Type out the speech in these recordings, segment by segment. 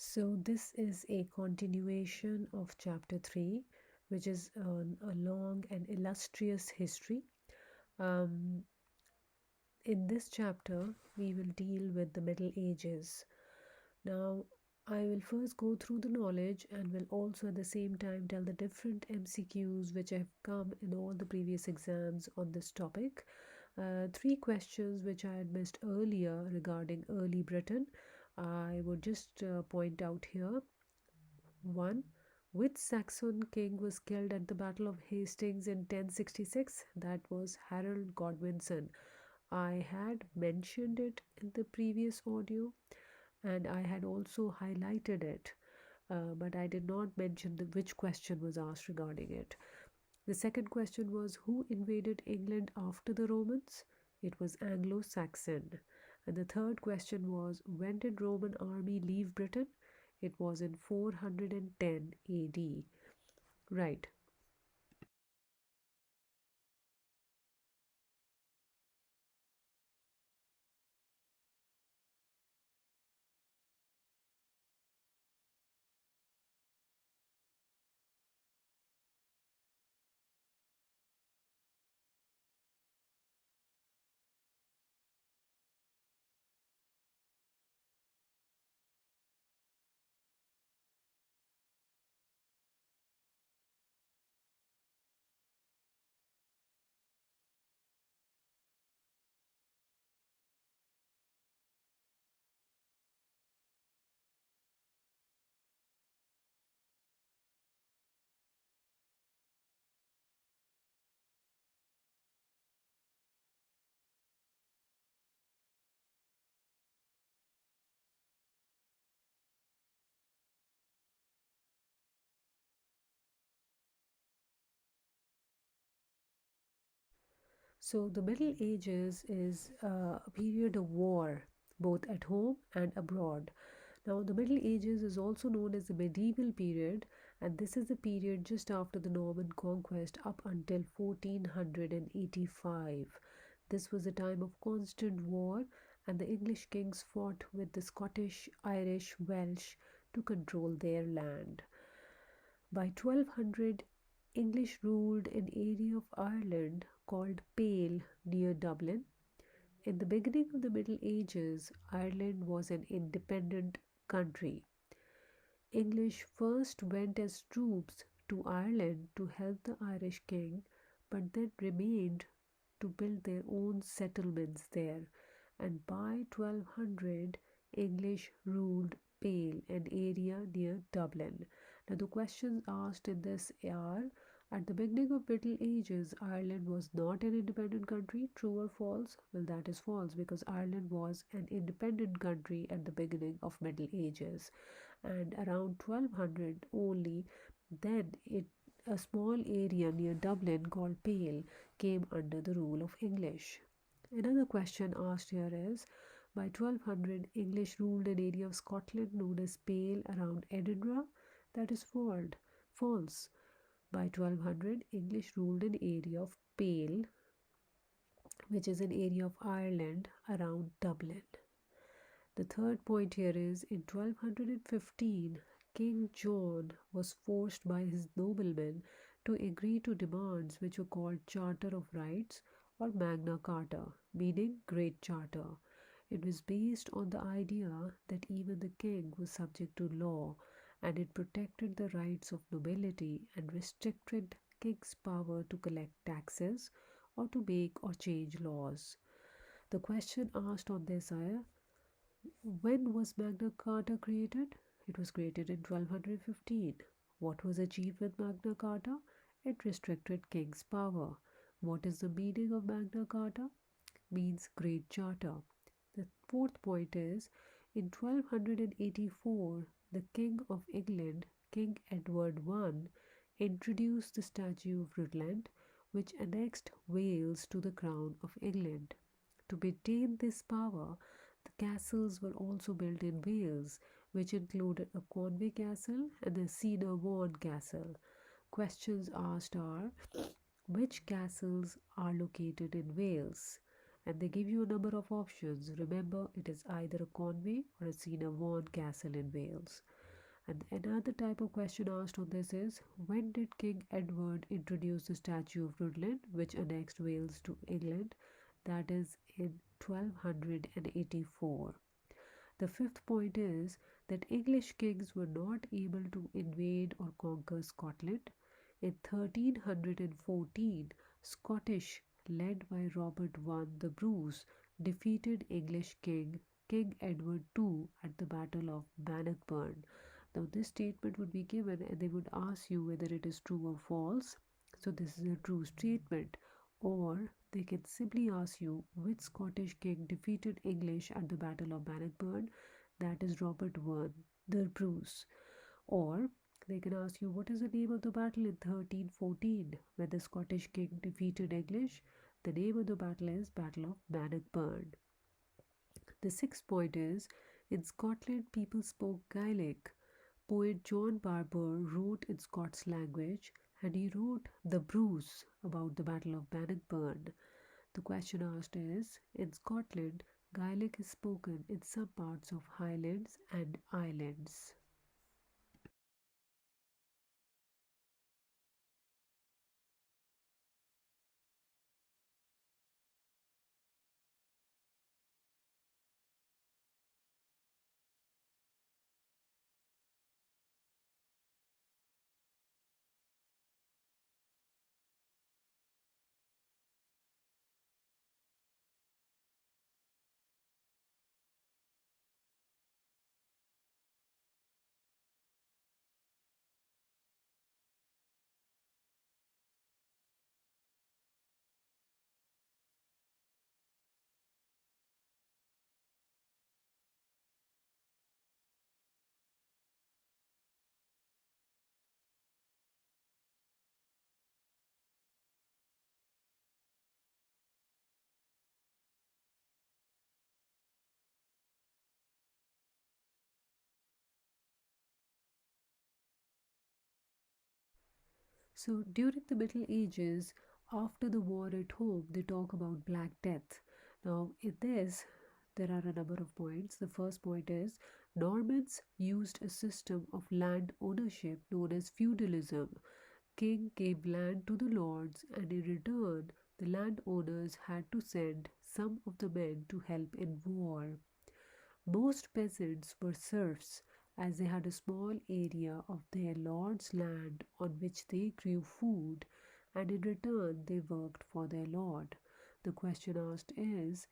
So this is a continuation of chapter 3, which is a long and illustrious history. Um, in this chapter, we will deal with the Middle Ages. Now, I will first go through the knowledge and will also at the same time tell the different MCQs which have come in all the previous exams on this topic. Three questions which I had missed earlier regarding early Britain. I would just point out here. 1. Which Saxon king was killed at the Battle of Hastings in 1066? That was Harold Godwinson. I had mentioned it in the previous audio and I had also highlighted it, but I did not mention which question was asked regarding it. The second question was, who invaded England after the Romans? It was Anglo-Saxon. And the third question was, when did Roman army leave Britain? It was in 410 AD. Right. So the Middle Ages is a period of war, both at home and abroad. Now, the Middle Ages is also known as the medieval period, and this is the period just after the Norman conquest up until 1485. This was a time of constant war, and the English kings fought with the Scottish, Irish, Welsh to control their land. By 1200, English ruled an area of Ireland called Pale near Dublin. In the beginning of the Middle Ages, Ireland was an independent country. English first went as troops to Ireland to help the Irish king, but then remained to build their own settlements there. And by 1200, English ruled Pale, an area near Dublin. Now, the questions asked in this are, at the beginning of Middle Ages, Ireland was not an independent country, true or false? Well, that is false because Ireland was an independent country at the beginning of Middle Ages. And around 1200 only, then a small area near Dublin called Pale came under the rule of English. Another question asked here is, by 1200, English ruled an area of Scotland known as Pale around Edinburgh. That is false. By 1200, English ruled an area of Pale, which is an area of Ireland around Dublin. The third point here is, in 1215, King John was forced by his noblemen to agree to demands which were called Charter of Rights or Magna Carta, meaning Great Charter. It was based on the idea that even the king was subject to law, and it protected the rights of nobility and restricted king's power to collect taxes or to make or change laws. The question asked on this are, when was Magna Carta created? It was created in 1215. What was achieved with Magna Carta? It restricted king's power. What is the meaning of Magna Carta? Means Great Charter. The fourth point is, in 1284, the King of England, King Edward I, introduced the Statute of Rutland, which annexed Wales to the Crown of England. To maintain this power, the castles were also built in Wales, which included a Conway Castle and a Vaughan Castle. Questions asked are, which castles are located in Wales? And they give you a number of options. Remember, it is either a Conway or a Vaughan Castle in Wales. And another type of question asked on this is, when did King Edward introduce the Statute of Rutland, which annexed Wales to England? That is in 1284. The fifth point is that English kings were not able to invade or conquer Scotland. In 1314, Scottish, led by Robert I the Bruce, defeated English King Edward II at the Battle of Bannockburn. Now, this statement would be given and they would ask you whether it is true or false. So, this is a true statement. Or they can simply ask you which Scottish king defeated English at the Battle of Bannockburn. That is Robert I the Bruce. Or they can ask you what is the name of the battle in 1314 when the Scottish king defeated English. The name of the battle is Battle of Bannockburn. The sixth point is, in Scotland people spoke Gaelic. Poet John Barbour wrote in Scots language and he wrote The Bruce about the Battle of Bannockburn. The question asked is, in Scotland, Gaelic is spoken in some parts of Highlands and Islands. So during the Middle Ages, after the war at home, they talk about Black Death. Now, in this, there are a number of points. The first point is Normans used a system of land ownership known as feudalism. King gave land to the lords, and in return, the landowners had to send some of the men to help in war. Most peasants were serfs, as they had a small area of their lord's land on which they grew food, and in return they worked for their lord. The question asked is,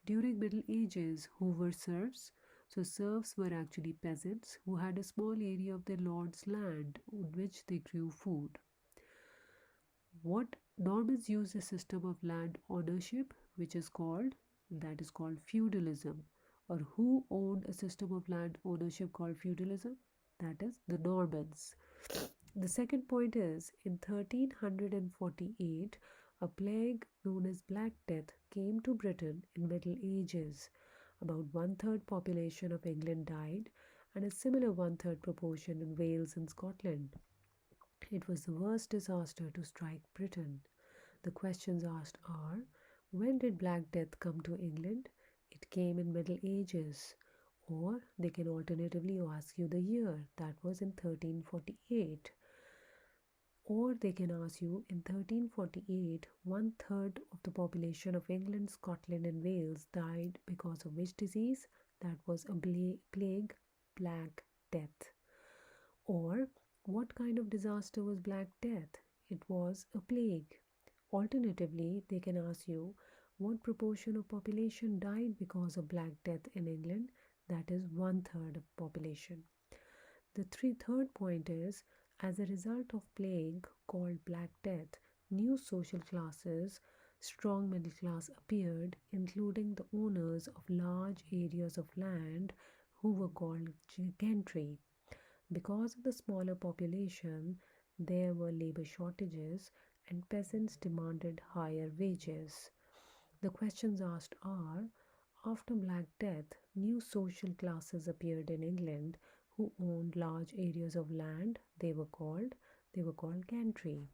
during Middle Ages, who were serfs? So serfs were actually peasants who had a small area of their lord's land on which they grew food. What Normans used a system of land ownership that is called feudalism. Or who owned a system of land ownership called feudalism? That is the Normans. The second point is, in 1348, a plague known as Black Death came to Britain in Middle Ages. About one-third population of England died, and a similar one-third proportion in Wales and Scotland. It was the worst disaster to strike Britain. The questions asked are, when did Black Death come to England? It came in Middle Ages. Or they can alternatively ask you the year, that was in 1348. Or they can ask you, in 1348, one-third of the population of England, Scotland and Wales died because of which disease? That was a plague, Black Death. Or what kind of disaster was Black Death? It was a plague. Alternatively, they can ask you, what proportion of population died because of Black Death in England? That is one-third of population. The third point is, as a result of plague called Black Death, new social classes, strong middle class appeared, including the owners of large areas of land who were called gentry. Because of the smaller population, there were labor shortages and peasants demanded higher wages. The questions asked are, after Black Death, new social classes appeared in England who owned large areas of land. They were called gentry.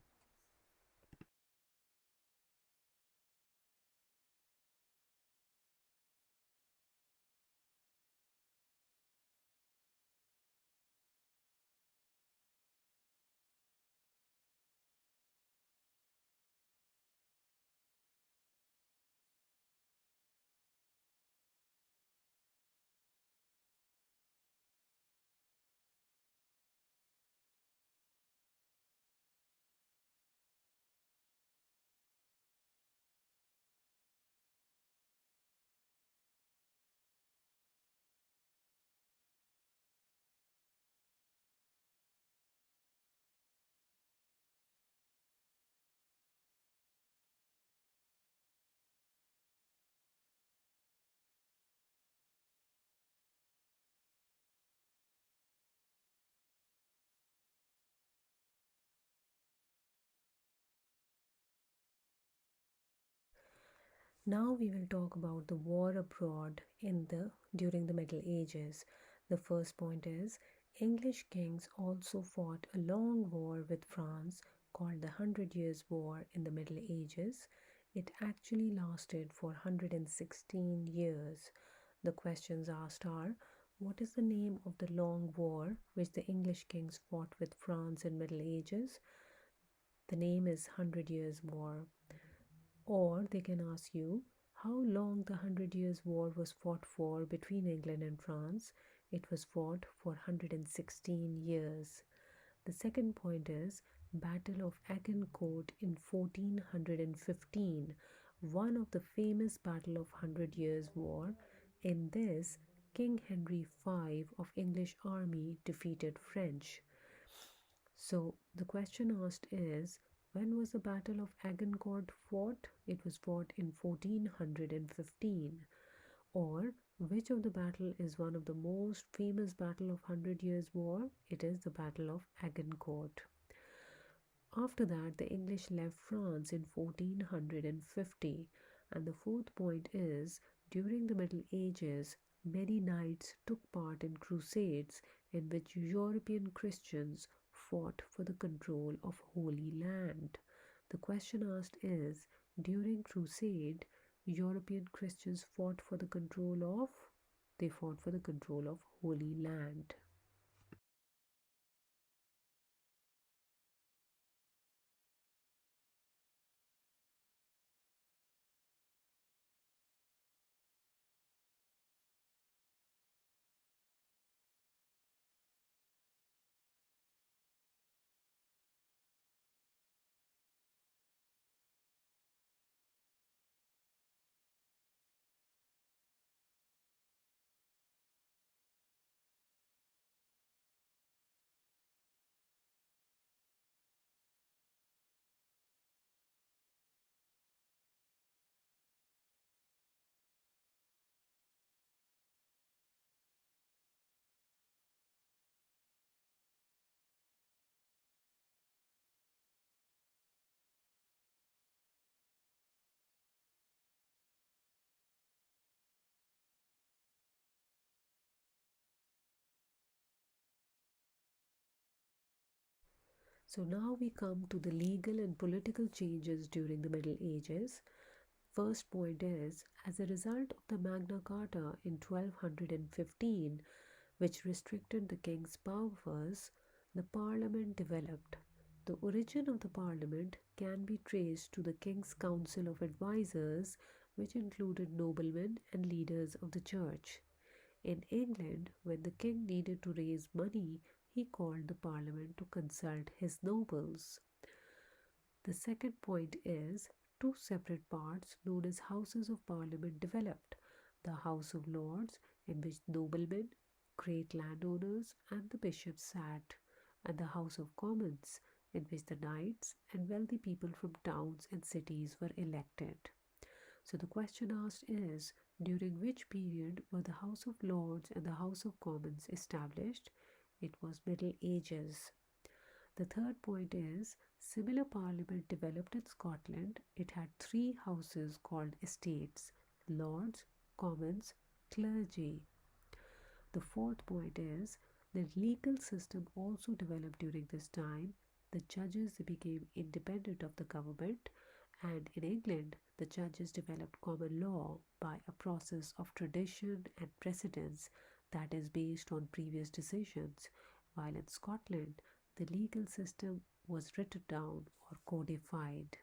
Now we will talk about the war abroad during the Middle Ages. The first point is English kings also fought a long war with France called the Hundred Years' War in the Middle Ages. It actually lasted for 116 years. The questions asked are: what is the name of the long war which the English kings fought with France in Middle Ages? The name is Hundred Years' War. Or they can ask you how long the Hundred Years' War was fought for between England and France. It was fought for 116 years. The second point is Battle of Agincourt in 1415, one of the famous Battle of Hundred Years' War. In this, King Henry V of English army defeated French. So the question asked is, when was the Battle of Agincourt fought? It was fought in 1415. Or which of the battle is one of the most famous battle of Hundred Years' War? It is the Battle of Agincourt. After that, the English left France in 1450. And the fourth point is, during the Middle Ages, many knights took part in crusades in which European Christians fought for the control of Holy Land. The question asked is, during crusade, European Christians fought for the control of? They fought for the control of Holy Land. So now we come to the legal and political changes during the Middle Ages. First point is, as a result of the Magna Carta in 1215, which restricted the king's powers, the parliament developed. The origin of the parliament can be traced to the king's council of advisers, which included noblemen and leaders of the church. In England, when the king needed to raise money, he called the parliament to consult his nobles. The second point is two separate parts known as Houses of Parliament developed: the House of Lords, in which noblemen, great landowners, and the bishops sat, and the House of Commons, in which the knights and wealthy people from towns and cities were elected. So the question asked is, during which period were the House of Lords and the House of Commons established? It was Middle Ages. The third point is, similar parliament developed in Scotland. It had three houses called estates: Lords, Commons, Clergy. The fourth point is, the legal system also developed during this time. The judges became independent of the government, and in England, the judges developed common law by a process of tradition and precedence that is based on previous decisions, while in Scotland, the legal system was written down or codified.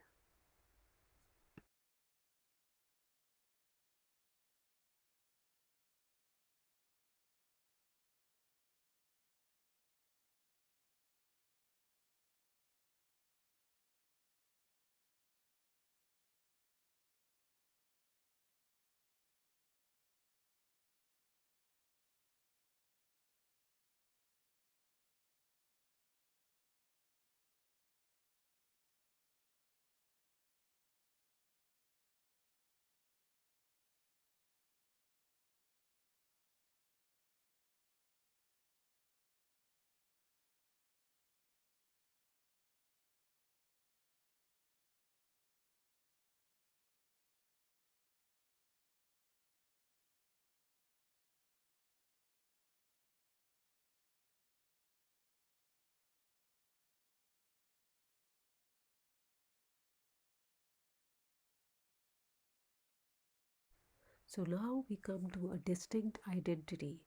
So now we come to a distinct identity.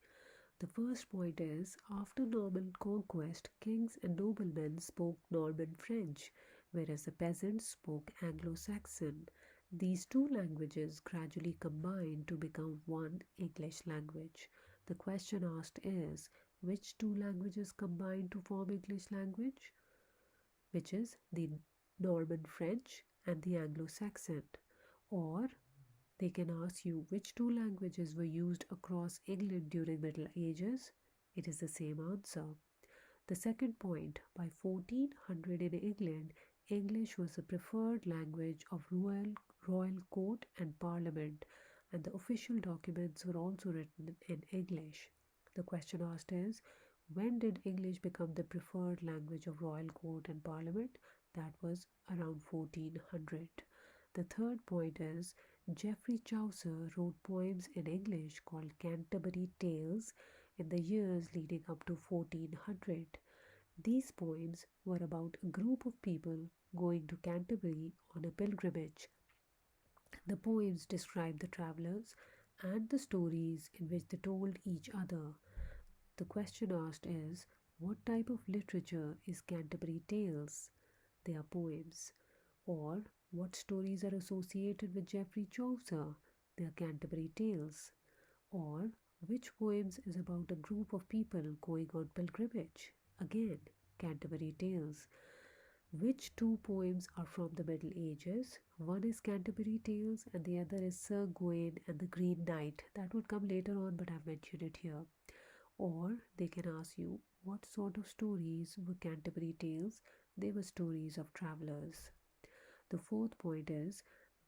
The first point is after Norman conquest, kings and noblemen spoke Norman French, whereas the peasants spoke Anglo Saxon. These two languages gradually combined to become one English language. The question asked is which two languages combined to form English language? Which is the Norman French and the Anglo Saxon. Or they can ask you which two languages were used across England during Middle Ages. It is the same answer. The second point, by 1400 in England, English was the preferred language of royal court and parliament, and the official documents were also written in English. The question asked is, when did English become the preferred language of royal court and parliament? That was around 1400. The third point is, Geoffrey Chaucer wrote poems in English called Canterbury Tales in the years leading up to 1400. These poems were about a group of people going to Canterbury on a pilgrimage. The poems describe the travelers and the stories in which they told each other. The question asked is, what type of literature is Canterbury Tales? They are poems. Or, what stories are associated with Geoffrey Chaucer? They are Canterbury Tales. Or, which poems is about a group of people going on pilgrimage? Again, Canterbury Tales. Which two poems are from the Middle Ages? One is Canterbury Tales and the other is Sir Gawain and the Green Knight. That would come later on, but I've mentioned it here. Or they can ask you what sort of stories were Canterbury Tales? They were stories of travelers. The fourth point is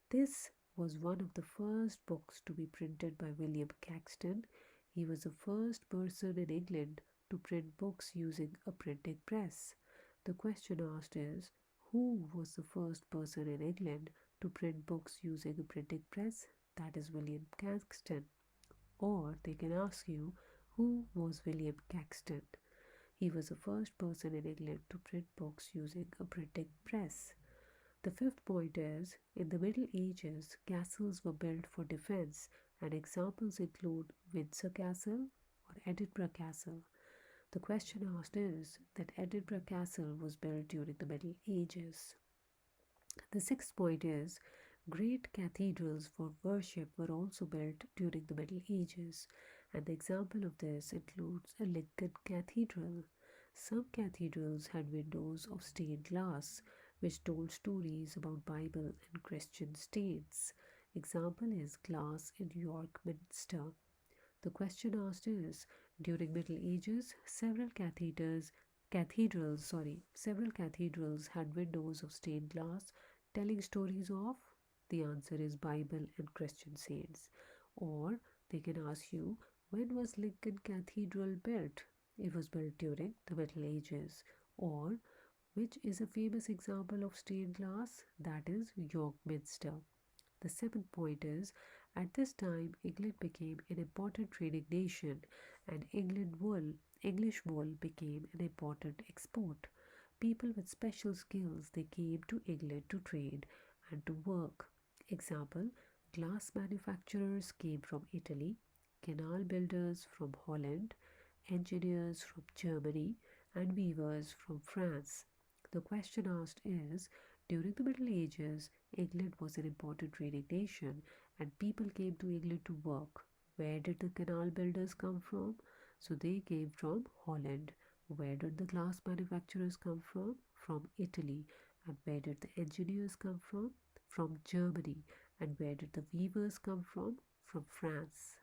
this was one of the first books to be printed by William Caxton. He was the first person in England to print books using a printing press. The question asked is who was the first person in England to print books using a printing press? That is William Caxton. Or they can ask you who was William Caxton? He was the first person in England to print books using a printing press. The fifth point is, in the Middle Ages, castles were built for defense, and examples include Windsor Castle or Edinburgh Castle. The question asked is that Edinburgh Castle was built during the Middle Ages. The sixth point is, great cathedrals for worship were also built during the Middle Ages, and the example of this includes a Lincoln Cathedral. Some cathedrals had windows of stained glass, which told stories about Bible and Christian saints. Example is glass in York Minster. The question asked is, during Middle Ages, several cathedrals had windows of stained glass telling stories of? The answer is Bible and Christian saints. Or they can ask you, when was Lincoln Cathedral built? It was built during the Middle Ages. Or which is a famous example of stained glass? That is York Minster. The seventh point is, at this time England became an important trading nation and English wool became an important export. People with special skills they came to England to trade and to work. Example, glass manufacturers came from Italy, canal builders from Holland, engineers from Germany, and weavers from France. The question asked is, during the Middle Ages, England was an important trading nation and people came to England to work. Where did the canal builders come from? So they came from Holland. Where did the glass manufacturers come from? From Italy. And where did the engineers come from? From Germany. And where did the weavers come from? From France.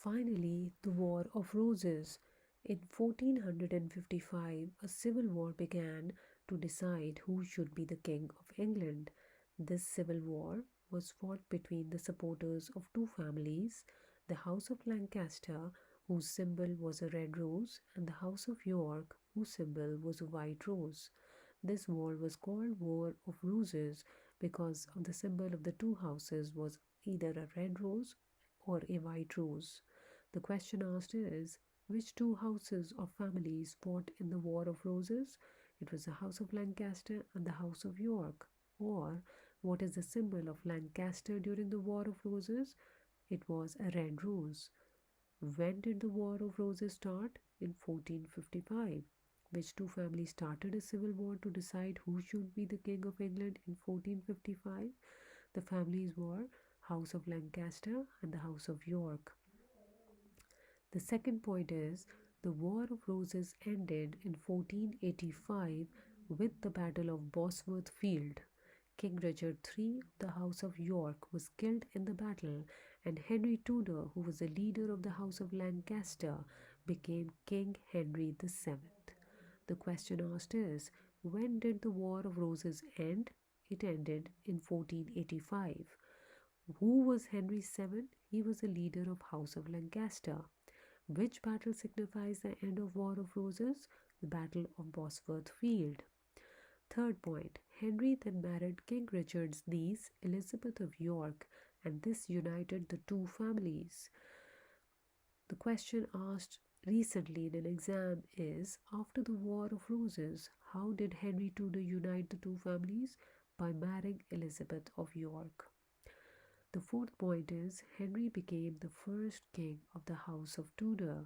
Finally, the War of Roses. In 1455, a civil war began to decide who should be the King of England. This civil war was fought between the supporters of two families, the House of Lancaster, whose symbol was a red rose, and the House of York, whose symbol was a white rose. This war was called War of Roses because of the symbol of the two houses was either a red rose or a white rose. The question asked is, which two houses or families fought in the War of Roses? It was the House of Lancaster and the House of York. Or, what is the symbol of Lancaster during the War of Roses? It was a red rose. When did the War of Roses start? In 1455. Which two families started a civil war to decide who should be the King of England in 1455? The families were House of Lancaster and the House of York. The second point is the War of Roses ended in 1485 with the Battle of Bosworth Field. King Richard III of the House of York was killed in the battle, and Henry Tudor, who was the leader of the House of Lancaster, became King Henry VII. The question asked is, when did the War of Roses end? It ended in 1485. Who was Henry VII? He was the leader of House of Lancaster. Which battle signifies the end of War of Roses? The Battle of Bosworth Field. Third point, Henry then married King Richard's niece, Elizabeth of York, and this united the two families. The question asked recently in an exam is, after the War of Roses, how did Henry Tudor unite the two families? By marrying Elizabeth of York. The fourth point is Henry became the first king of the House of Tudor.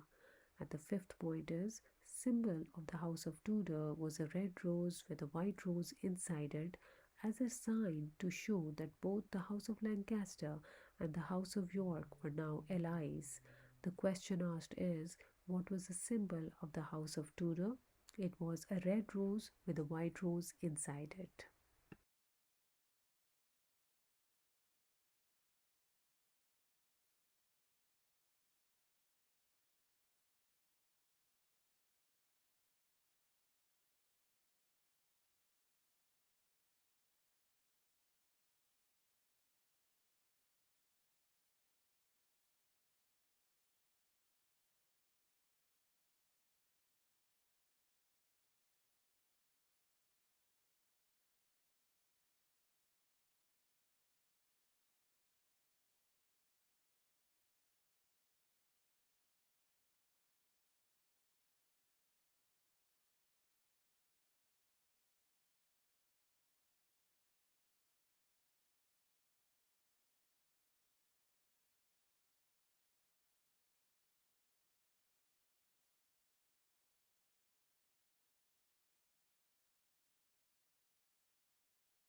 And the fifth point is symbol of the House of Tudor was a red rose with a white rose inside it as a sign to show that both the House of Lancaster and the House of York were now allies. The question asked is, what was the symbol of the House of Tudor? It was a red rose with a white rose inside it.